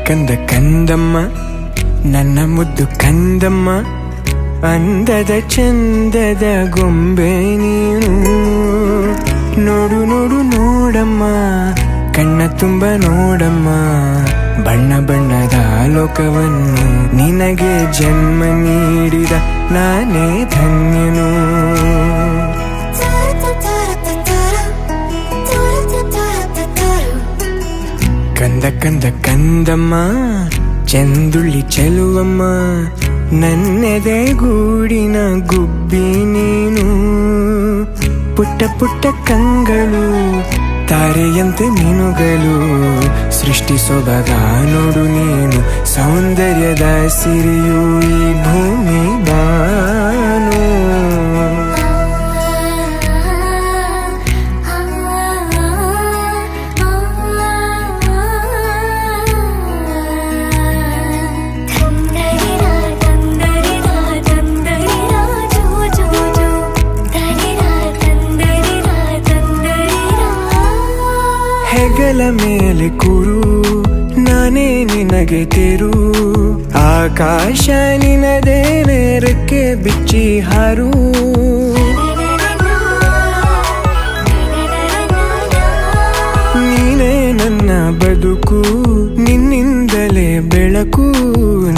ಕಂದ ಕಂದಮ್ಮ ನನ್ನ ಮುದ್ದು ಕಂದಮ್ಮ, ಅಂದದ ಚಂದದ ಗೊಂಬೆ ನೀನು. ನೋಡು ನೋಡು ನೋಡಮ್ಮ, ಕಣ್ಣ ತುಂಬ ನೋಡಮ್ಮ, ಬಣ್ಣ ಬಣ್ಣದ ಲೋಕವನ್ನು ನಿನಗೆ ಜನ್ಮ ನೀಡಿದ ನಾನೇ ಧನ್ಯನು. ಕಂದ ಕಂದ ಕಂದಮ್ಮ ಚಂದುಳ್ಳಿ ಚೆಲುವಮ್ಮ, ನನ್ನೆದೆ ಗೂಡಿನ ಗುಬ್ಬಿ ನೀನು. ಪುಟ್ಟ ಪುಟ್ಟ ಕಂಗಳು ತಾರೆಯಂತೆ ಮೀನುಗಳು, ಸೃಷ್ಟಿ ಸೊಬಗ ನೋಡು ನೀನು, ಸೌಂದರ್ಯದ ಸಿರಿಯು ಈ ಭೂಮಿ ಬಾನು. ಹೆಗಲ ಮೇಲೆ ಕೂರು, ನಾನೇ ನಿನಗೆ ತೆರು, ಆಕಾಶ ನಿನದೇ ನೇರಕ್ಕೆ ಬಿಚ್ಚಿ ಹಾರು. ನೀನೇ ನನ್ನ ಬದುಕು, ನಿನ್ನಿಂದಲೇ ಬೆಳಕು,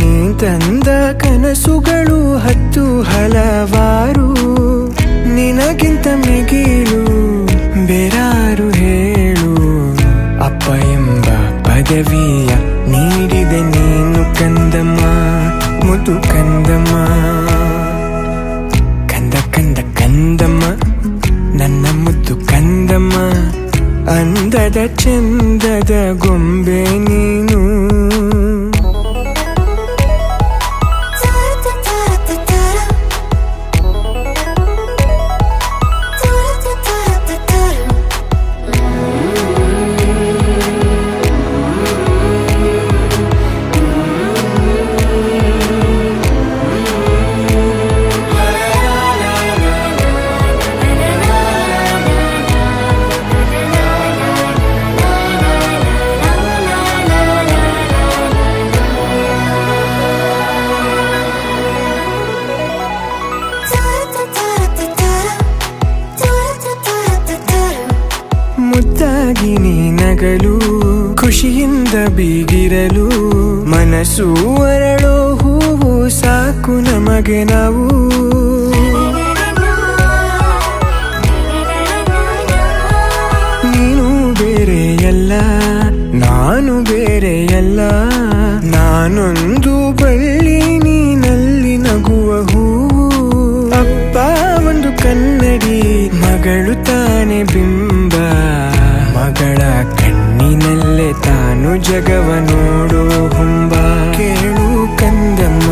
ನೀ ತಂದ ಕನಸುಗಳು ಹತ್ತು ಹಲವಾರು. ನಿನಗಿಂತ ಮಿಗಿಲು ಬೇರಾರು ಹೇಳು, ಅಪ್ಪ ಎಂಬ ಪದವಿಯ ನೀಡಿದೆ ನೀನು ಕಂದಮ್ಮ, ಮುದ್ದು ಕಂದಮ್ಮ. ಕಂದ ಕಂದ ಕಂದಮ್ಮ ನನ್ನ ಮುದ್ದು ಕಂದಮ್ಮ, ಅಂದದ ಚಂದದ ಗೊಂಬೆ ನೀನು. ಮುದ್ದಾಗಿ ನೀ ನಗಲು, ಖುಷಿಯಿಂದ ಬೀಗಿರಲು, ಮನಸ್ಸು ಅರಳೋ ಹೂವು ಸಾಕು ನಮಗೆ ನಾವು. ನೀನು ಬೇರೆಯಲ್ಲ, ನಾನು ಬೇರೆಯಲ್ಲ, ನಾನೊಂದು ಬಳ್ಳಿ ನೀನಲ್ಲಿ ನಗುವ ಹೂವು. ಅಪ್ಪ ಒಂದು ಕನ್ನಡಿ, ಮಗಳು ತಾನೆ ಬಿಂಬ, ಮಗಳ ಕಣ್ಣಿನಲ್ಲೇ ತಾನು ಜಗವ ನೋಡೋ ಹುಂಬ. ಕೇಳು ಕಂದಮ್ಮ,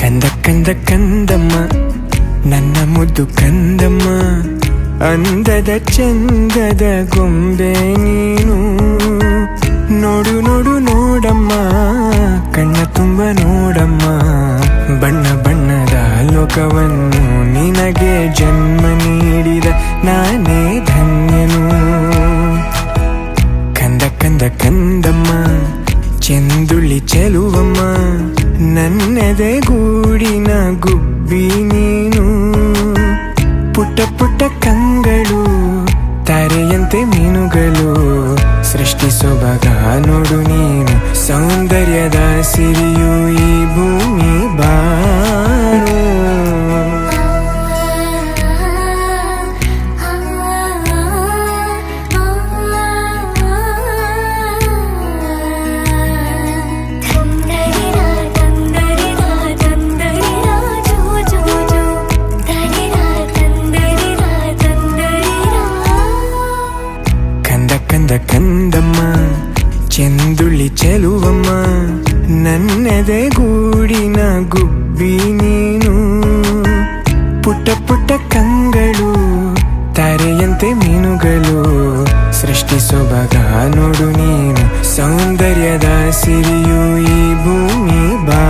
ಕಂದ ಕಂದ ಕಂದಮ್ಮ ನನ್ನ ಮುದ್ದು ಕಂದಮ್ಮ, ಅಂದದ ಚಂದದ ಗೊಂಬೆ ನೀನು. ನೋಡು ನೋಡು ನೋಡಮ್ಮ, ಕಣ್ಣ ತುಂಬ ನೋಡಮ್ಮ, ಬಣ್ಣ ಬಣ್ಣದ ಲೋಕವನ್ನು ನಿನಗೆ ಜನ್ಮ ನೀಡಿದ ನಾನೇ ಧನ್ಯನು. ಕಂದ ಕಂದ ಕಂದಮ್ಮ ಚೆಂದುಳ್ಳಿ ಚೆಲುವಮ್ಮ, ನನ್ನೆದೆ ಗೂಡಿನ ಗುಬ್ಬಿ ನೀನು. ಪುಟ್ಟ ಪುಟ್ಟ ಕಂಗಳು ತಾರೆಯಂತೆ ಮೀನುಗಳು, ಸೃಷ್ಟಿ ಸೊಬಗ ನೋಡು ನೀನು, ಸೌಂದರ್ಯದ ಸಿರಿಯು ಈ ಭೂಮಿ ಬಾನು. ಕಂದ ಕಂದಮ್ಮ ಚೆಂದುಳ್ಳಿ ಚೆಲುವಮ್ಮ, ನನ್ನೆದೆ ಗೂಡಿನ ಗುಬ್ಬಿ ನೀನು. ಪುಟ್ಟ ಪುಟ್ಟ ಕಂಗಳು ತಾರೆಯಂತೆ ಮೀನುಗಳು, ಸೃಷ್ಟಿ ಸೊಬಗ ನೋಡು ನೀನು, ಸೌಂದರ್ಯದ ಸಿರಿಯು ಈ ಭೂಮಿ ಬಾ.